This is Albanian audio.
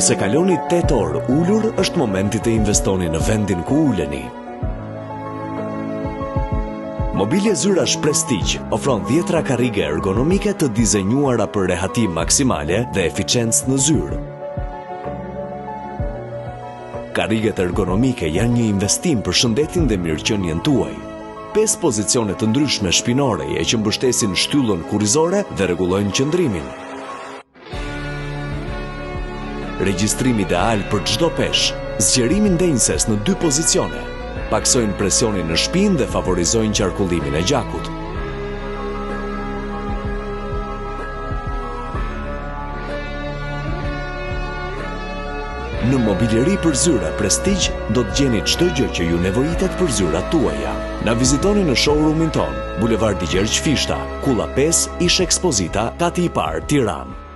Nëse kaloni 8 orë ulur, është momenti të investoni në vendin ku uleni. Mobilje zyrash Prestige ofron 10 karrige ergonomike të dizenjuara për rehatim maksimale dhe eficiencë në zyrë. Karriget ergonomike janë një investim për shëndetin dhe mirëqenien tuaj. 5 pozicione të ndryshme shpinore që mbështesin shtyllën kurrizore dhe rregullojnë qëndrimin. Regjistrim ideal për çdo peshë, zgjerimin ndenjëses në 2 pozicione, paksojnë presionin në shpinë dhe favorizojnë qarkullimin e gjakut. Në mobiljeri për zyra Prestige do të gjeni çdo gjë që ju nevojitet për zyrat tuaja. Na vizitoni në showroomin ton, Bulevardi Gjergj Fishta, Kulla 5, ish Ekspozita, kati i parë, Tiranë.